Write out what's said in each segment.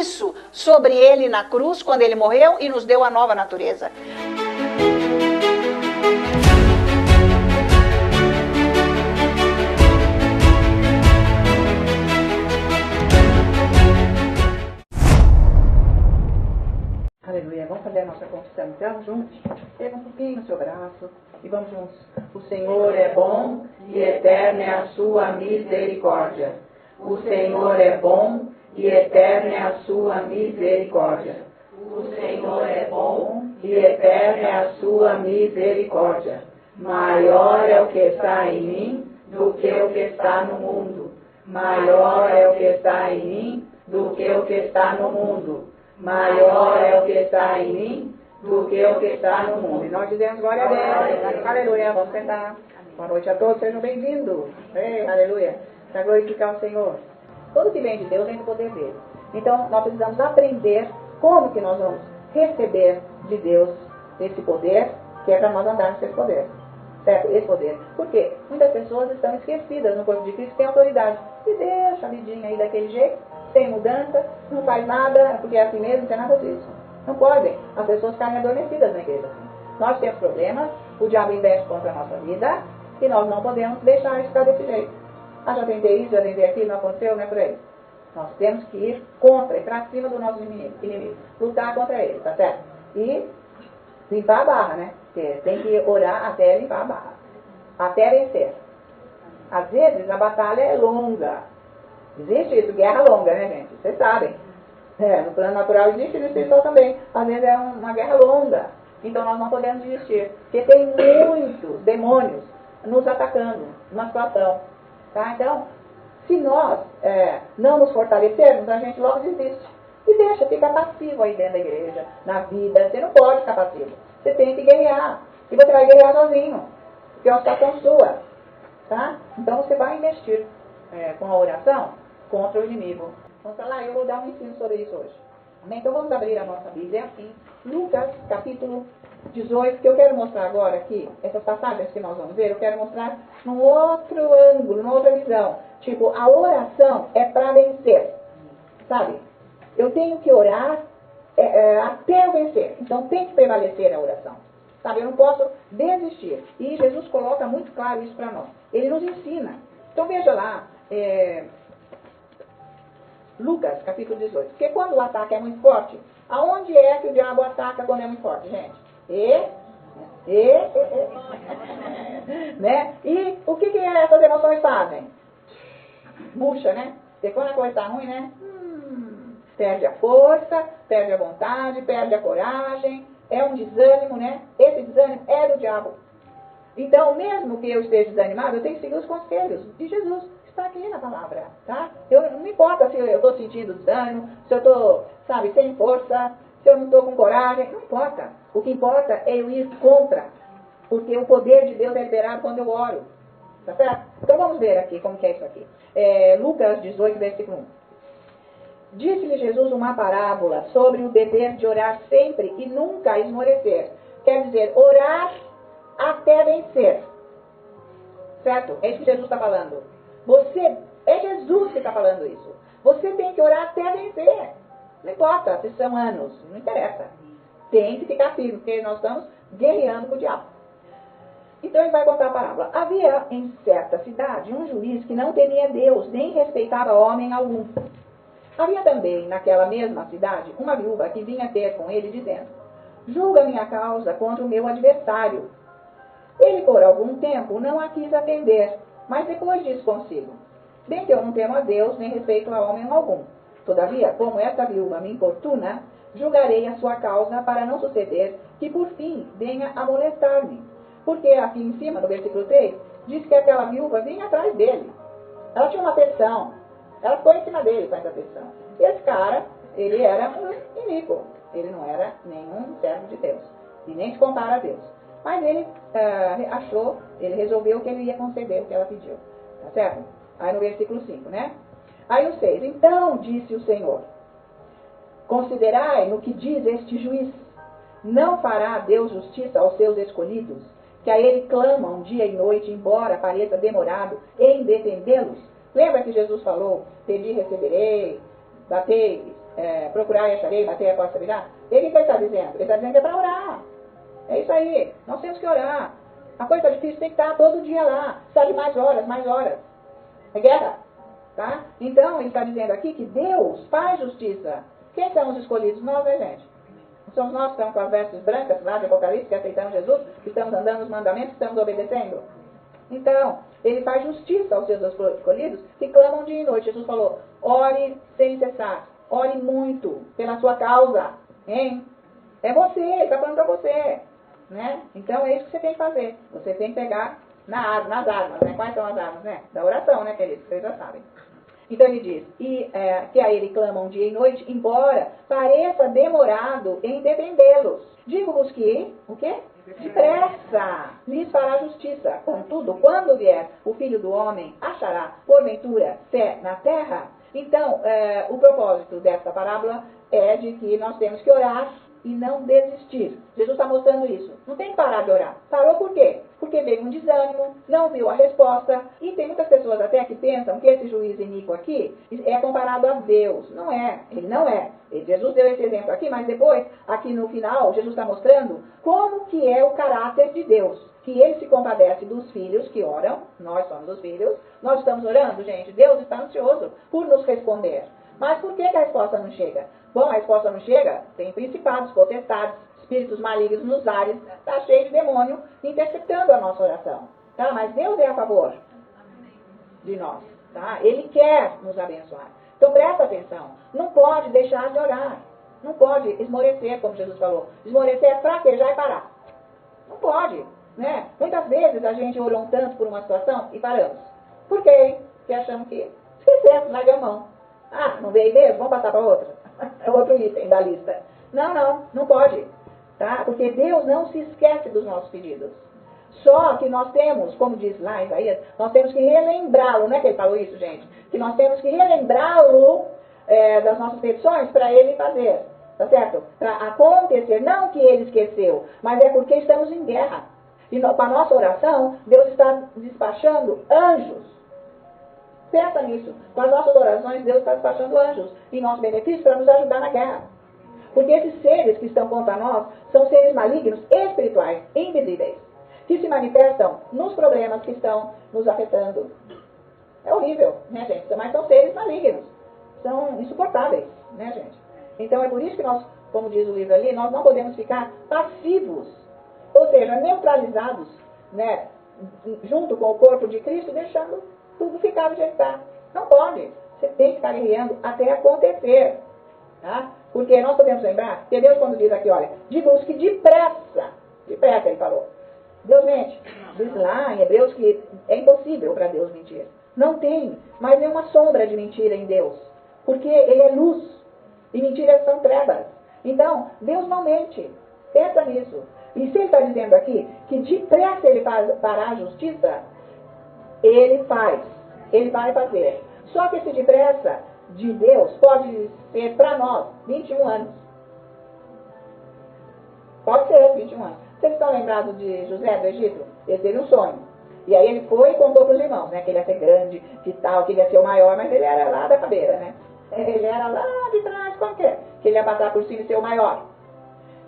isso sobre ele na cruz, quando ele morreu e nos deu a nova natureza. Aleluia. Vamos fazer a nossa confissão então, juntos? Pega um pouquinho no seu braço e vamos juntos. O Senhor é bom e eterna é a sua misericórdia. O Senhor é bom e eterna é a sua misericórdia. O Senhor é bom e eterna é a sua misericórdia. Maior é o que está em mim do que o que está no mundo. Maior é o que está em mim do que o que está no mundo. Maior é o que está em mim do que o que está no mundo. E nós dizemos glória a Deus. Aleluia. Vamos sentar. Boa noite a todos. Sejam bem-vindos. Aleluia. Para glorificar o Senhor. Tudo que vem de Deus vem do poder dele. Então, nós precisamos aprender como que nós vamos receber de Deus esse poder, que é para nós andarmos com esse poder. Certo? Esse poder. Por quê? Muitas pessoas estão esquecidas no corpo de Cristo, tem autoridade. E deixa a vidinha aí daquele jeito, sem mudança, não faz nada, porque é assim mesmo, não tem nada disso. Não podem. As pessoas ficarem adormecidas na igreja. Nós temos problemas, o diabo investe contra a nossa vida, e nós não podemos deixar isso ficar desse jeito. Ah, já tentei isso, já tentei aquilo, não aconteceu, não é por aí. Nós temos que ir contra, ir para cima do nosso inimigo, lutar contra ele, tá certo? E limpar a barra, né? Porque tem que orar até limpar a barra, até vencer. Às vezes a batalha é longa. Existe isso, guerra longa, né, gente? Vocês sabem. No plano natural existe, no espiritual também. Às vezes é uma guerra longa. Então nós não podemos desistir. Porque tem muitos demônios nos atacando numa situação. Tá? Então, se nós não nos fortalecermos, a gente logo desiste. E deixa, fica passivo aí dentro da igreja, na vida. Você não pode ficar passivo. Você tem que guerrear. E você vai guerrear sozinho. Porque é uma situação sua. Tá? Então você vai investir com a oração contra o inimigo. Vamos lá, eu vou dar um ensino sobre isso hoje. Amém? Então vamos abrir a nossa Bíblia em Lucas, capítulo 18, que eu quero mostrar agora aqui, essas passagens que nós vamos ver, eu quero mostrar num outro ângulo, numa outra visão. Tipo, a oração é para vencer. Sabe? Eu tenho que orar até eu vencer. Então tem que prevalecer a oração. Sabe? Eu não posso desistir. E Jesus coloca muito claro isso para nós. Ele nos ensina. Então veja lá, Lucas, capítulo 18. Porque quando o ataque é muito forte, aonde é que o diabo ataca quando é muito forte, gente? Né? E o que essas emoções fazem? Murcha, né? Porque quando a coisa está ruim, né? Perde a força, perde a vontade, perde a coragem. É um desânimo, né? Esse desânimo é do diabo. Então, mesmo que eu esteja desanimado, eu tenho que seguir os conselhos de Jesus. Está aqui na palavra, tá? Não importa se eu estou sentindo desânimo, se eu estou, sabe, sem força, se eu não estou com coragem, não importa. O que importa é eu ir contra, porque o poder de Deus é liberado quando eu oro, tá certo? Então vamos ver aqui como que é isso aqui. Lucas 18, versículo 1. Disse-lhe Jesus uma parábola sobre o dever de orar sempre e nunca esmorecer. Quer dizer, orar até vencer. Certo? É isso que Jesus está falando. É Jesus que está falando isso. Você tem que orar até vencer. Não importa se são anos, não interessa. Tem que ficar firme, porque nós estamos guerreando com o diabo. Então ele vai contar a parábola. Havia em certa cidade um juiz que não temia Deus, nem respeitava homem algum. Havia também naquela mesma cidade uma viúva que vinha ter com ele dizendo: julga minha causa contra o meu adversário. Ele por algum tempo não a quis atender, mas depois disse consigo: bem que eu não temo a Deus, nem respeito a homem algum. Todavia, como esta viúva me importuna, julgarei a sua causa para não suceder que por fim venha a molestar-me. Porque aqui em cima, no versículo 3, diz que aquela viúva vinha atrás dele. Ela tinha uma petição. Ela ficou em cima dele com essa petição. E esse cara, ele era um iníquo. Ele não era nenhum servo de Deus. E nem se compara a Deus. Mas ele ele resolveu que ele ia conceder o que ela pediu. Tá certo? Aí no versículo 5, né? Aí no 6. Então disse o Senhor: considerai no que diz este juiz. Não fará Deus justiça aos seus escolhidos, que a ele clamam dia e noite, embora pareça demorado em defendê-los? Lembra que Jesus falou: pedi, receberei, batei, procurar e acharei, bater a porta virá. Ele que está dizendo? Ele está dizendo que é para orar. É isso aí. Nós temos que orar. A coisa difícil tem que estar todo dia lá. Precisa de mais horas, mais horas. É guerra. Tá? Então, ele está dizendo aqui que Deus faz justiça. Quem são os escolhidos? Nós, né, gente? Somos nós que estamos com as vestes brancas lá de Apocalipse, que aceitamos Jesus, que estamos andando nos mandamentos, que estamos obedecendo. Então, ele faz justiça aos seus escolhidos que clamam dia e noite. Jesus falou, ore sem cessar, ore muito pela sua causa. Hein? É você, ele está falando para você. Né? Então, é isso que você tem que fazer. Você tem que pegar nas armas. Né? Quais são as armas? Né? Da oração, né, queridos? Vocês já sabem. Então ele diz, que a ele clamam dia e noite, embora pareça demorado em defendê-los. Digo-vos que, o quê? Depressa lhes fará justiça. Contudo, quando vier o Filho do Homem, achará, porventura, fé na terra? Então, o propósito desta parábola é de que nós temos que orar e não desistir. Jesus está mostrando isso. Não tem que parar de orar. Parou por quê? Porque veio um desânimo, não viu a resposta, e tem muitas pessoas até que pensam que esse juiz iníquo aqui é comparado a Deus. Não é. Ele não é. Jesus deu esse exemplo aqui, mas depois, aqui no final, Jesus está mostrando como que é o caráter de Deus. Que ele se compadece dos filhos que oram, nós somos os filhos, nós estamos orando, gente, Deus está ansioso por nos responder. Mas por que a resposta não chega? Bom, a resposta não chega, tem principados, potestades, espíritos malignos nos ares, está cheio de demônio interceptando a nossa oração. Tá? Mas Deus é a favor de nós. Tá? Ele quer nos abençoar. Então presta atenção, não pode deixar de orar. Não pode esmorecer, como Jesus falou. Esmorecer é fraquejar e parar. Não pode. Né? Muitas vezes a gente orou um tanto por uma situação e paramos. Por quê? Porque achamos que esquecemos, larga a mão. Ah, não veio mesmo? Vamos passar para outra. É outro item da lista. Não pode. Tá? Porque Deus não se esquece dos nossos pedidos. Só que nós temos, como diz lá Isaías, nós temos que relembrá-lo. Não é que ele falou isso, gente? Que nós temos que relembrá-lo das nossas petições para ele fazer. Tá certo? Para acontecer. Não que ele esqueceu, mas é porque estamos em guerra. E com a nossa oração, Deus está despachando anjos. Pensa nisso. Com as nossas orações, Deus está despachando anjos em nosso benefício para nos ajudar na guerra. Porque esses seres que estão contra nós são seres malignos espirituais, invisíveis, que se manifestam nos problemas que estão nos afetando. É horrível, né, gente? Mas são seres malignos. São insuportáveis, né, gente? Então é por isso que nós, como diz o livro ali, nós não podemos ficar passivos. Ou seja, neutralizados, né, junto com o corpo de Cristo, deixando tudo ficar do jeito que está. Não pode. Você tem que ficar guerreando até acontecer. Tá? Porque nós podemos lembrar que Deus, quando diz aqui, olha, diga-os que depressa ele falou. Deus mente. Diz lá em Hebreus que é impossível para Deus mentir. Não tem mais nenhuma sombra de mentira em Deus. Porque Ele é luz. E mentiras são trevas. Então, Deus não mente. Pensa nisso. E se ele está dizendo aqui que depressa ele fará a justiça, ele faz. Ele vai fazer. Só que esse depressa de Deus pode ser para nós 21 anos. Pode ser 21 anos. Vocês estão lembrados de José do Egito? Ele teve um sonho. E aí ele foi e contou para os irmãos, né? Que ele ia ser grande, que tal, que ele ia ser o maior, mas ele era lá da cabeça, né? Ele era lá de trás, qualquer. Que ele ia passar por cima e ser o maior.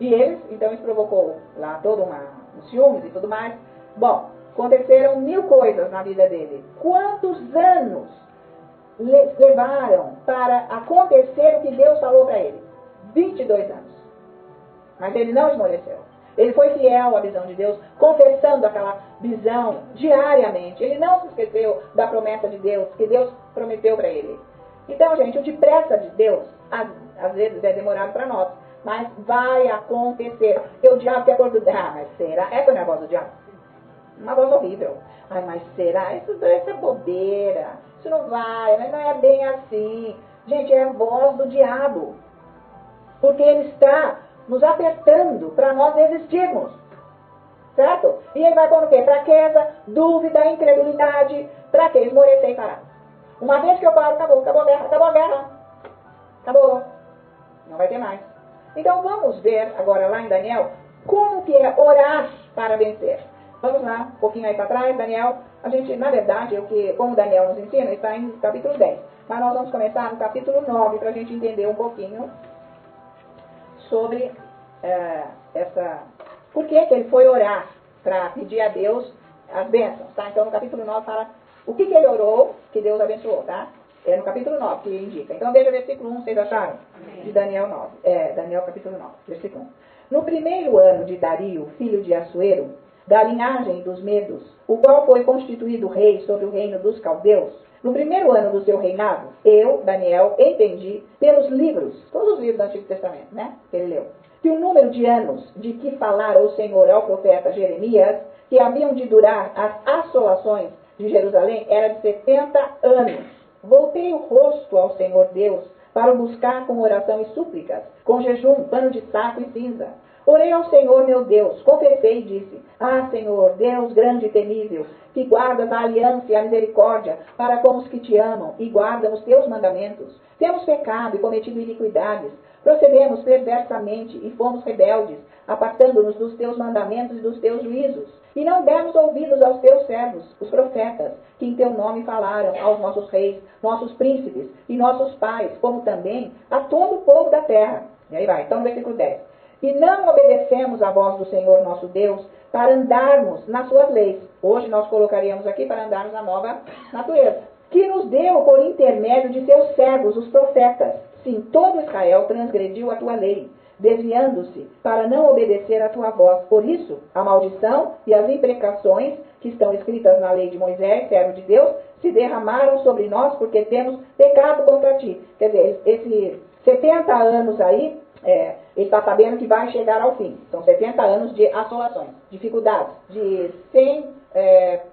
E eles, então isso provocou lá todo um ciúmes e tudo mais. Bom, aconteceram 1000 coisas na vida dele. Quantos anos levaram para acontecer o que Deus falou para ele? 22 anos. Mas ele não esmoreceu. Ele foi fiel à visão de Deus, confessando aquela visão diariamente. Ele não se esqueceu da promessa de Deus, que Deus prometeu para ele. Então, gente, o depressa de Deus, às vezes é demorado para nós. Mas vai acontecer. Porque o diabo quer pôr... Ah, mas será? Essa é a voz do diabo. Uma voz horrível. Ai, mas será? Isso é bobeira. Isso não vai, mas não é bem assim. Gente, é a voz do diabo. Porque ele está nos apertando para nós desistirmos. Certo? E ele vai pôr o quê? Fraqueza, dúvida, incredulidade. Para quê? Esmorecer e parar. Uma vez que eu paro, acabou a guerra. Acabou a guerra. Acabou. Não vai ter mais. Então vamos ver agora lá em Daniel como que é orar para vencer. Vamos lá, um pouquinho aí para trás, Daniel. A gente, na verdade, como Daniel nos ensina, está em capítulo 10. Mas nós vamos começar no capítulo 9 para a gente entender um pouquinho sobre por que ele foi orar para pedir a Deus as bênçãos, tá? Então no capítulo 9 fala o que ele orou, que Deus abençoou, tá? É no capítulo 9 que indica. Então veja o versículo 1, vocês acharam? De Daniel 9. Daniel capítulo 9, versículo 1. No primeiro ano de Dario, filho de Assuero, da linhagem dos Medos, o qual foi constituído rei sobre o reino dos caldeus, no primeiro ano do seu reinado, eu, Daniel, entendi pelos livros, todos os livros do Antigo Testamento, né, que ele leu, que o número de anos de que falara o Senhor ao profeta Jeremias, que haviam de durar as assolações de Jerusalém, era de 70 anos. Voltei o rosto ao Senhor Deus para o buscar com oração e súplicas, com jejum, pano de saco e cinza. Orei ao Senhor meu Deus, confessei e disse: Ah, Senhor, Deus grande e temível, que guardas a aliança e a misericórdia para com os que te amam e guardam os teus mandamentos. Temos pecado e cometido iniquidades, procedemos perversamente e fomos rebeldes, apartando-nos dos teus mandamentos e dos teus juízos. E não demos ouvidos aos teus servos, os profetas, que em teu nome falaram aos nossos reis, nossos príncipes e nossos pais, como também a todo o povo da terra. E aí vai, então no versículo 10. E não obedecemos à voz do Senhor nosso Deus para andarmos nas suas leis. Hoje nós colocaríamos aqui para andarmos na nova natureza. Que nos deu por intermédio de seus servos, os profetas. Sim, todo Israel transgrediu a tua lei, desviando-se para não obedecer à tua voz. Por isso, a maldição e as imprecações que estão escritas na lei de Moisés, servo de Deus, se derramaram sobre nós porque temos pecado contra ti. Quer dizer, esses 70 anos aí, ele está sabendo que vai chegar ao fim. São 70 anos de assolações, dificuldades, sem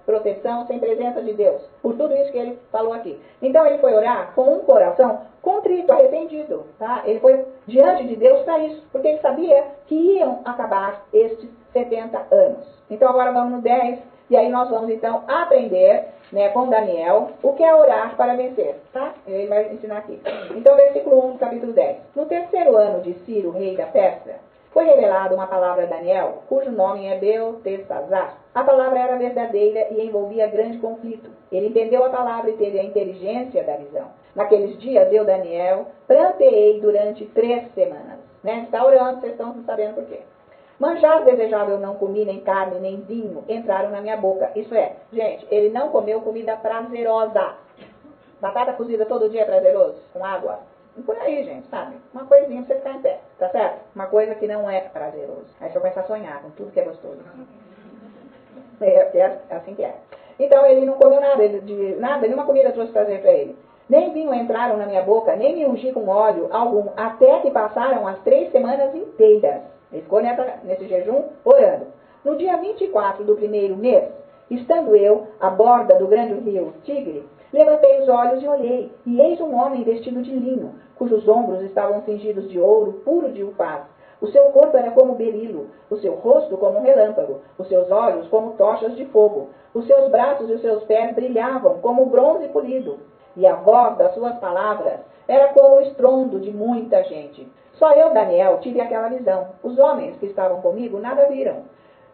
proteção, sem presença de Deus. Por tudo isso que ele falou aqui. Então ele foi orar com um coração contrito, arrependido. Tá? Ele foi diante de Deus para isso, porque ele sabia que iam acabar estes 70 anos. Então agora vamos no 10, e aí nós vamos então aprender, né, com Daniel o que é orar para vencer. Tá? Ele vai ensinar aqui. Então versículo 1 do capítulo 10. No terceiro ano de Ciro, rei da Pérsia, foi revelada uma palavra a Daniel, cujo nome é Beltesazar. A palavra era verdadeira e envolvia grande conflito. Ele entendeu a palavra e teve a inteligência da visão. Naqueles dias, eu, Daniel, pranteei durante 3 semanas. Né? Está orando, vocês estão sabendo por quê. Manjar desejável não comi, nem carne, nem vinho entraram na minha boca. Isso é, gente, ele não comeu comida prazerosa. Batata cozida todo dia é prazeroso? Com água? E por aí, gente, sabe? Uma coisinha pra você ficar em pé, tá certo? Uma coisa que não é prazeroso. Aí você começa a sonhar com tudo que é gostoso. É assim que é. Então ele não comeu nada, nenhuma comida trouxe prazer para ele. Nem vinho entraram na minha boca, nem me ungi com óleo algum, até que passaram as 3 semanas inteiras. Ele ficou nesse jejum orando. No dia 24 do primeiro mês, estando eu à borda do grande rio Tigre, levantei os olhos e olhei, e eis um homem vestido de linho, cujos ombros estavam cingidos de ouro puro de upaz. O seu corpo era como berilo, o seu rosto como um relâmpago, os seus olhos como tochas de fogo, os seus braços e os seus pés brilhavam como bronze polido, e a voz das suas palavras era como o estrondo de muita gente. Só eu, Daniel, tive aquela visão. Os homens que estavam comigo nada viram.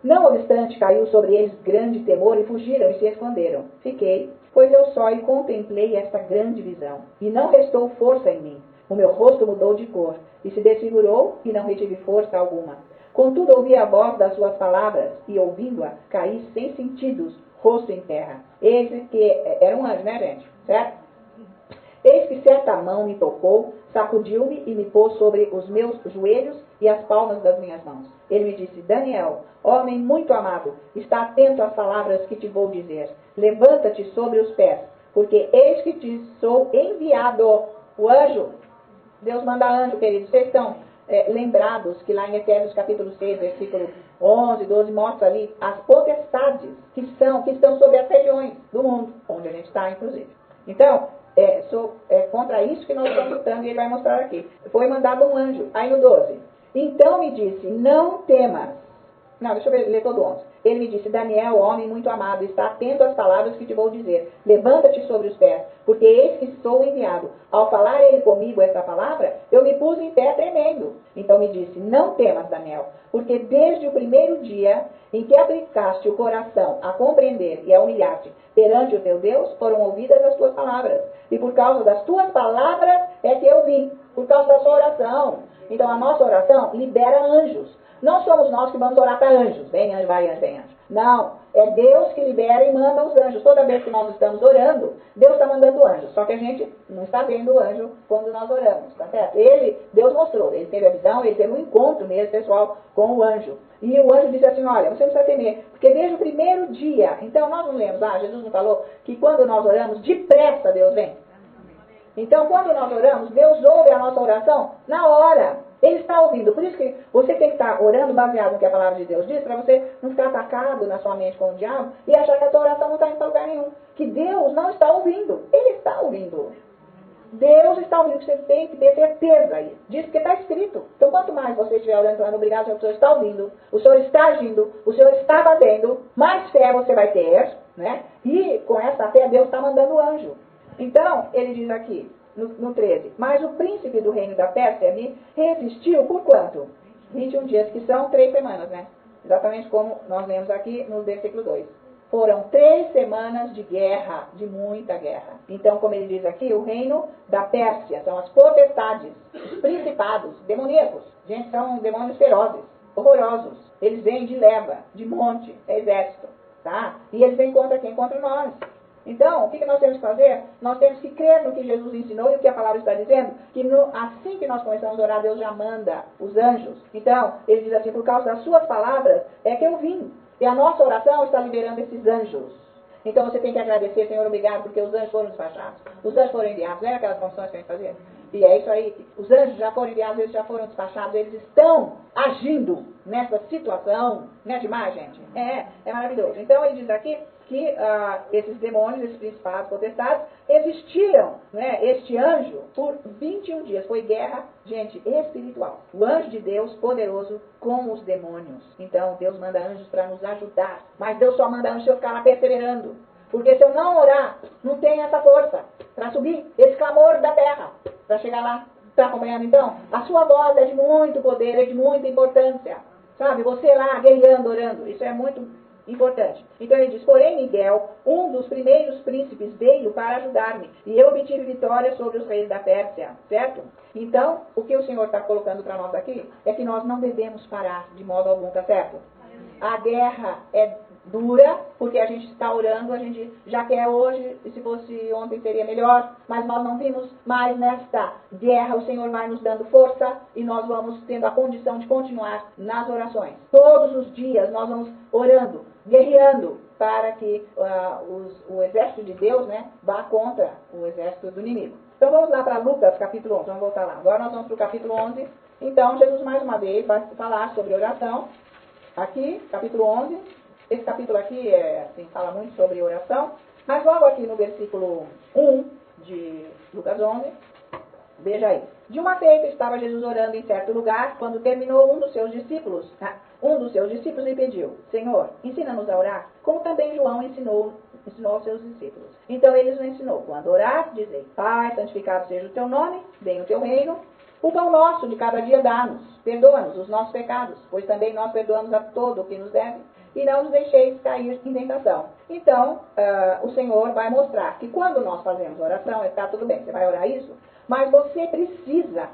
Não obstante, caiu sobre eles grande temor e fugiram e se esconderam. Fiquei, pois eu só e contemplei esta grande visão, e não restou força em mim. O meu rosto mudou de cor, e se desfigurou, e não retive força alguma. Contudo, ouvi a voz das suas palavras, e ouvindo-a, caí sem sentidos, rosto em terra. Eis que era um anjo, né, gente? Certo? Eis que certa mão me tocou, sacudiu-me e me pôs sobre os meus joelhos e as palmas das minhas mãos. Ele me disse: Daniel, homem muito amado, está atento às palavras que te vou dizer. Levanta-te sobre os pés, porque eis que te sou enviado. O anjo, Deus manda anjo, queridos. Vocês estão lembrados que lá em Efésios capítulo 6, versículo 11, 12, mostra ali as potestades que estão sobre as regiões do mundo, onde a gente está, inclusive. Então, contra isso que nós estamos lutando, e ele vai mostrar aqui. Foi mandado um anjo. Aí no 12. Então me disse: não temas, Não, deixa eu ler todo 11. Ele me disse, Daniel, homem muito amado, está atento às palavras que te vou dizer. Levanta-te sobre os pés, porque eis que sou enviado. Ao falar ele comigo esta palavra, eu me pus em pé tremendo. Então me disse, não temas, Daniel, porque desde o primeiro dia em que aplicaste o coração a compreender e a humilhar-te perante o teu Deus, foram ouvidas as tuas palavras. E por causa das tuas palavras é que eu vim, por causa da sua oração. Então a nossa oração libera anjos. Não somos nós que vamos orar para anjos. Vem anjo, vai anjo, vem anjo. Não, é Deus que libera e manda os anjos. Toda vez que nós estamos orando, Deus está mandando anjos. Só que a gente não está vendo o anjo quando nós oramos, tá certo? Deus mostrou, ele teve a visão, ele teve um encontro mesmo, pessoal, com o anjo. E o anjo disse assim, olha, você não precisa temer, porque desde o primeiro dia, então nós não lemos, Jesus não falou que quando nós oramos, depressa Deus vem. Então, quando nós oramos, Deus ouve a nossa oração na hora. Ele está ouvindo. Por isso que você tem que estar orando baseado no que a palavra de Deus diz, para você não ficar atacado na sua mente com o diabo e achar que a tua oração não está indo para lugar nenhum. Que Deus não está ouvindo. Ele está ouvindo. Deus está ouvindo. Você tem que ter certeza aí. Diz que está escrito. Então, quanto mais você estiver orando, falando, obrigado, Senhor, o Senhor está ouvindo, o Senhor está agindo, o Senhor está fazendo, mais fé você vai ter, né? E com essa fé, Deus está mandando o anjo. Então, ele diz aqui, no 13, mas o príncipe do reino da Pérsia me resistiu por quanto? 21 dias, que são 3 semanas, né? Exatamente como nós lemos aqui no versículo 2. Foram 3 semanas de guerra, de muita guerra. Então, como ele diz aqui, o reino da Pérsia, são as potestades, os principados, demoníacos. Gente, são demônios ferozes, horrorosos. Eles vêm de leva, de monte, exército, tá? E eles vêm contra quem? Contra nós. Então, o que nós temos que fazer? Nós temos que crer no que Jesus ensinou e o que a palavra está dizendo, que assim que nós começamos a orar, Deus já manda os anjos. Então, ele diz assim, por causa das suas palavras é que eu vim. E a nossa oração está liberando esses anjos. Então, você tem que agradecer, Senhor, obrigado, porque os anjos foram despachados. Os anjos foram enviados. Lembra aquelas confissões que a gente fazia? E é isso aí. Os anjos já foram enviados, eles já foram despachados. Eles estão agindo nessa situação. Não é demais, gente? É maravilhoso. Então, ele diz aqui que esses demônios, esses principados, potestades, existiram, né, este anjo, por 21 dias. Foi guerra, gente, espiritual. O anjo de Deus, poderoso, com os demônios. Então, Deus manda anjos para nos ajudar. Mas Deus só manda anjos se eu ficar lá perseverando. Porque se eu não orar, não tem essa força para subir esse clamor da terra, para chegar lá. Está acompanhando, então? A sua voz é de muito poder, é de muita importância. Sabe, você lá guerreando, orando, isso é muito importante. Então ele diz, porém Miguel, um dos primeiros príncipes, veio para ajudar-me, e eu obtive vitória sobre os reis da Pérsia, certo? Então, o que o Senhor está colocando para nós aqui, é que nós não devemos parar de modo algum, tá certo? A guerra é dura, porque a gente está orando, a gente já quer hoje, e se fosse ontem seria melhor, mas nós não vimos mais nesta guerra, o Senhor vai nos dando força, e nós vamos tendo a condição de continuar nas orações. Todos os dias nós vamos orando, guerreando, para que o exército de Deus, né, vá contra o exército do inimigo. Então vamos lá para Lucas, capítulo 11, vamos voltar lá. Agora nós vamos para o capítulo 11. Então Jesus mais uma vez vai falar sobre oração. Aqui, capítulo 11, esse capítulo aqui fala muito sobre oração, mas logo aqui no versículo 1 de Lucas 11, veja aí. De uma feita estava Jesus orando em certo lugar, quando terminou um dos seus discípulos lhe pediu, Senhor, ensina-nos a orar, como também João ensinou aos seus discípulos. Então ele os ensinou, quando orar, dizei, Pai, santificado seja o teu nome, venha o teu reino, o pão nosso de cada dia dá-nos, perdoa-nos os nossos pecados, pois também nós perdoamos a todo o que nos deve, e não nos deixeis cair em tentação. Então, o Senhor vai mostrar que quando nós fazemos oração, está tudo bem, você vai orar isso, mas você precisa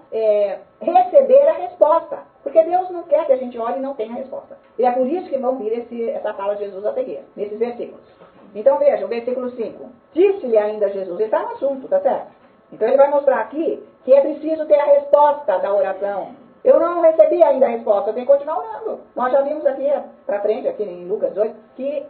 receber a resposta, porque Deus não quer que a gente ore e não tenha resposta. E é por isso que vão vir essa fala de Jesus até aqui, nesses versículos. Então veja, o versículo 5. Disse-lhe ainda Jesus, ele está no assunto, tá certo? Então ele vai mostrar aqui que é preciso ter a resposta da oração. Eu não recebi ainda a resposta, eu tenho que continuar orando. Nós já vimos aqui para frente, aqui em Lucas 8, que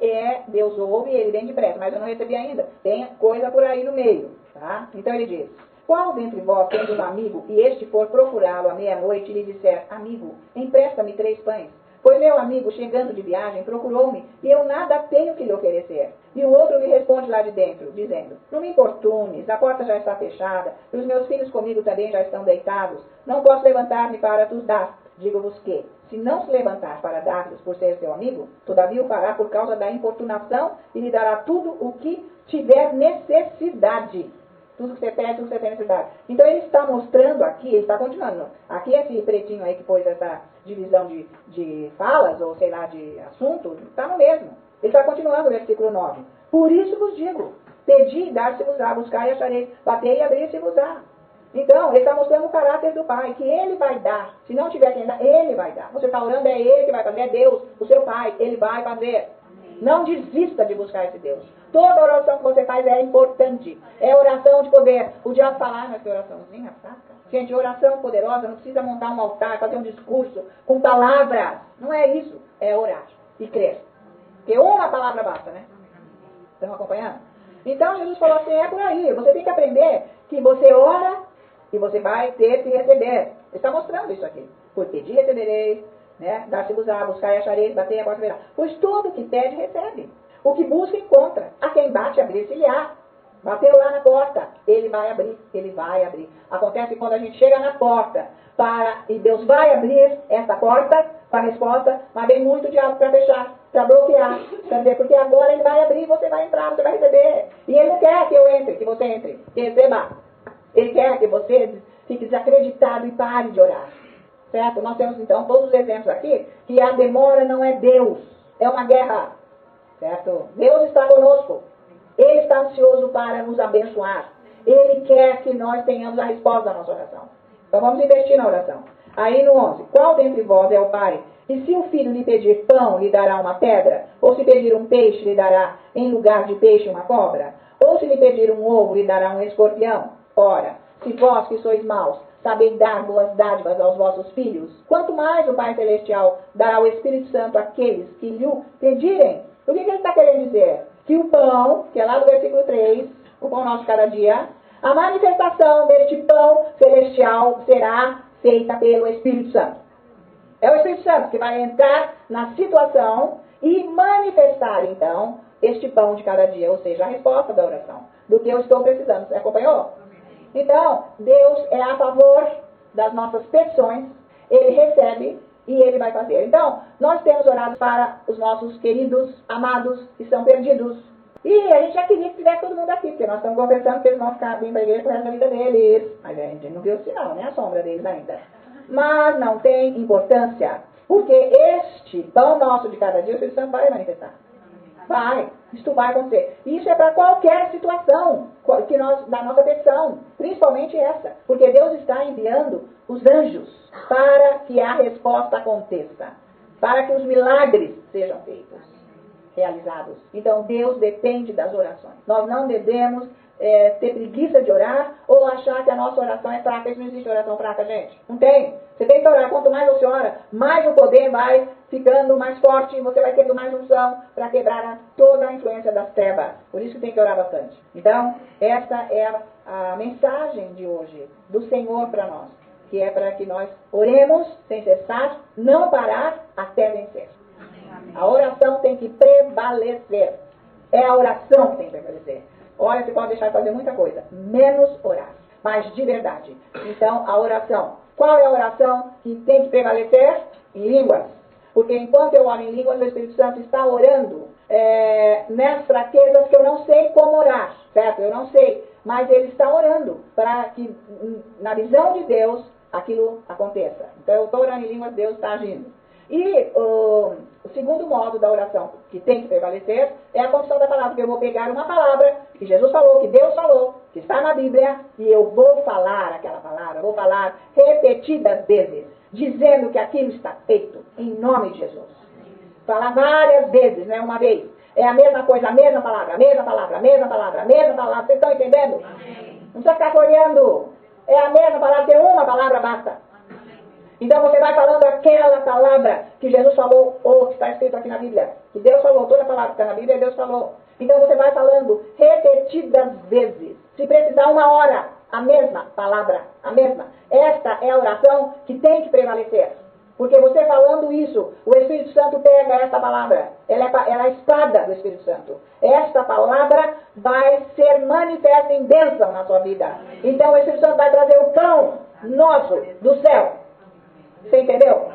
Deus ouve e ele vem depressa, mas eu não recebi ainda. Tem coisa por aí no meio, tá? Então ele diz, qual dentre vós tendo um amigo e este for procurá-lo à meia-noite e lhe disser, amigo, empresta-me 3 pães? Pois meu amigo, chegando de viagem, procurou-me, e eu nada tenho que lhe oferecer. E o outro lhe responde lá de dentro, dizendo, não me importunes, a porta já está fechada, e os meus filhos comigo também já estão deitados, não posso levantar-me para te dar. Digo-vos que, se não se levantar para dar-vos por ser seu amigo, todavia o fará por causa da importunação e lhe dará tudo o que tiver necessidade. Tudo que você pede, tudo que você tem necessidade. Então ele está mostrando aqui, ele está continuando. Aqui esse pretinho aí que pôs essa divisão de falas, ou sei lá, de assunto, está no mesmo. Ele está continuando o versículo 9. Por isso vos digo, pedi e dar-se-vos-á, buscar e achareis, bater e abrir-se-vos-á. Então, ele está mostrando o caráter do Pai, que ele vai dar. Se não tiver quem dar, ele vai dar. Você está orando, é ele que vai fazer, é Deus, o seu Pai, ele vai fazer. Não desista de buscar esse Deus. Toda oração que você faz é importante. É oração de poder. O diabo fala, mas que oraçãozinha fraca. Gente, oração poderosa, não precisa montar um altar, fazer um discurso com palavras. Não é isso. É orar e crer. Porque uma palavra basta, né? Estão acompanhando? Então, Jesus falou assim, é por aí. Você tem que aprender que você ora e você vai ter que receber. Ele está mostrando isso aqui. Por pedir, recebereis, né? Dar-se-vos-á, buscar e achareis, bater a porta verá. Pois todo o que pede, recebe. O que busca, encontra. A quem bate, abrir-se-lhe-á. Bateu lá na porta, ele vai abrir, ele vai abrir. Acontece quando a gente chega na porta, e Deus vai abrir essa porta para a resposta, mas vem muito diabo para fechar, para bloquear. Sabe? Porque agora ele vai abrir, você vai entrar, você vai receber. E ele não quer que eu entre, que você entre, que receba. Ele quer que você fique desacreditado e pare de orar. Certo? Nós temos então todos os exemplos aqui que a demora não é Deus, é uma guerra. Certo? Deus está conosco. Ele está ansioso para nos abençoar. Ele quer que nós tenhamos a resposta da nossa oração. Então vamos investir na oração. Aí no 11. Qual dentre vós é o pai? E se o filho lhe pedir pão, lhe dará uma pedra? Ou se pedir um peixe, lhe dará em lugar de peixe uma cobra? Ou se lhe pedir um ovo, lhe dará um escorpião? Ora, se vós que sois maus, sabeis dar boas dádivas aos vossos filhos, quanto mais o Pai Celestial dará o Espírito Santo àqueles que lhe pedirem. O que ele está querendo dizer? Que o pão, que é lá do versículo 3, o pão nosso de cada dia, a manifestação deste pão celestial será feita pelo Espírito Santo. É o Espírito Santo que vai entrar na situação e manifestar, então, este pão de cada dia, ou seja, a resposta da oração, do que eu estou precisando. Você acompanhou? Então, Deus é a favor das nossas petições, Ele recebe e Ele vai fazer. Então, nós temos orado para os nossos queridos, amados, que são perdidos. E a gente já queria que tivesse todo mundo aqui, porque nós estamos conversando que eles vão ficar bem para a igreja com o resto da vida deles. Mas a gente não viu o sinal, nem a sombra deles ainda. Mas não tem importância, porque este pão nosso de cada dia, o Espírito Santo vai manifestar. Vai, isto vai acontecer. Isso é para qualquer situação da nossa petição, principalmente essa, porque Deus está enviando os anjos para que a resposta aconteça, para que os milagres sejam feitos, realizados. Então Deus depende das orações. Nós não devemos ter preguiça de orar ou achar que a nossa oração é fraca. Isso não existe oração fraca, gente. Não tem. Você tem que orar. Quanto mais você ora, mais o poder vai ficando mais forte. Você vai tendo mais unção para quebrar toda a influência das trevas. Por isso que tem que orar bastante. Então, essa é a mensagem de hoje do Senhor para nós. Que é para que nós oremos sem cessar, não parar até vencer. A oração tem que prevalecer. É a oração que tem que prevalecer. Olha, você pode deixar de fazer muita coisa, menos orar, mas de verdade. Então, a oração. Qual é a oração que tem que prevalecer? Em línguas. Porque enquanto eu oro em línguas, o Espírito Santo está orando nas fraquezas que eu não sei como orar, certo? Eu não sei, mas ele está orando para que, na visão de Deus, aquilo aconteça. Então, eu estou orando em línguas, Deus está agindo. E o segundo modo da oração que tem que prevalecer é a confissão da palavra, que eu vou pegar uma palavra que Jesus falou, que Deus falou, que está na Bíblia, e eu vou falar aquela palavra, vou falar repetidas vezes, dizendo que aquilo está feito, em nome de Jesus. Falar várias vezes, não é uma vez. É a mesma coisa, a mesma palavra, a mesma palavra, a mesma palavra, a mesma palavra. Vocês estão entendendo? Não precisa ficar olhando. É a mesma palavra, tem uma palavra basta. Então você vai falando aquela palavra que Jesus falou, ou que está escrito aqui na Bíblia. Que Deus falou, toda palavra que está na Bíblia, Deus falou. Então você vai falando repetidas vezes. Se precisar 1 hora, a mesma palavra, a mesma. Esta é a oração que tem que prevalecer. Porque você falando isso, o Espírito Santo pega esta palavra. Ela é a espada do Espírito Santo. Esta palavra vai ser manifesta em bênção na sua vida. Então o Espírito Santo vai trazer o pão nosso do céu. Você entendeu?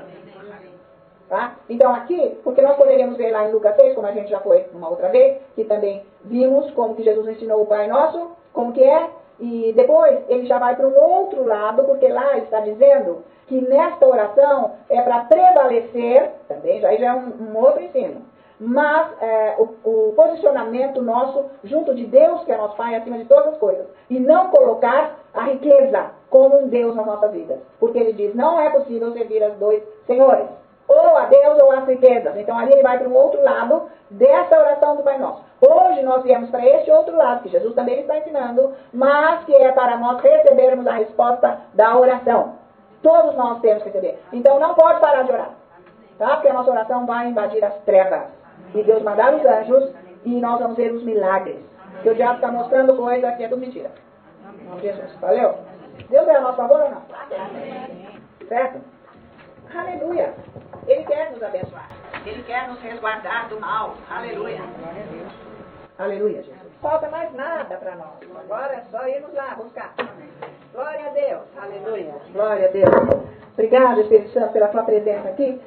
Tá? Então aqui, porque nós poderíamos ver lá em Lucas 6, como a gente já foi uma outra vez, que também vimos como que Jesus ensinou o Pai Nosso, como que é, e depois ele já vai para um outro lado, porque lá ele está dizendo que nesta oração é para prevalecer, também já é um outro ensino, mas o posicionamento nosso junto de Deus, que é nosso Pai, acima de todas as coisas, e não colocar a riqueza como um Deus nas nossas vidas, porque ele diz, não é possível servir aos dois senhores, ou a Deus ou às riquezas. Então ali ele vai para um outro lado dessa oração do Pai Nosso. Hoje nós viemos para este outro lado, que Jesus também está ensinando, mas que é para nós recebermos a resposta da oração. Todos nós temos que receber. Então não pode parar de orar, tá? Porque a nossa oração vai invadir as trevas. E Deus mandar os anjos e nós vamos ver os milagres. Porque o diabo está mostrando coisa que é tudo mentira. Em nome de Jesus. Valeu? Deus é a nosso favor ou não? Certo? Aleluia. Ele quer nos abençoar. Ele quer nos resguardar do mal. Aleluia. Aleluia, Jesus. Falta mais nada para nós. Agora é só irmos lá buscar. Glória a Deus. Aleluia. Glória a Deus. Obrigado, Espírito Santo, pela tua presença aqui,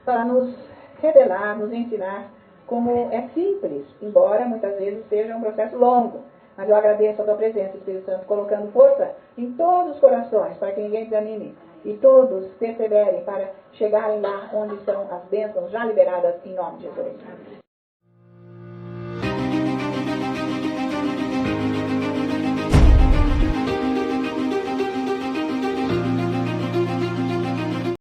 para nos revelar, nos ensinar como é simples, embora muitas vezes seja um processo longo. Mas eu agradeço a tua presença, Espírito Santo, colocando força em todos os corações, para que ninguém desanime. E todos perseverem para chegarem lá onde estão as bênçãos já liberadas em nome de Jesus.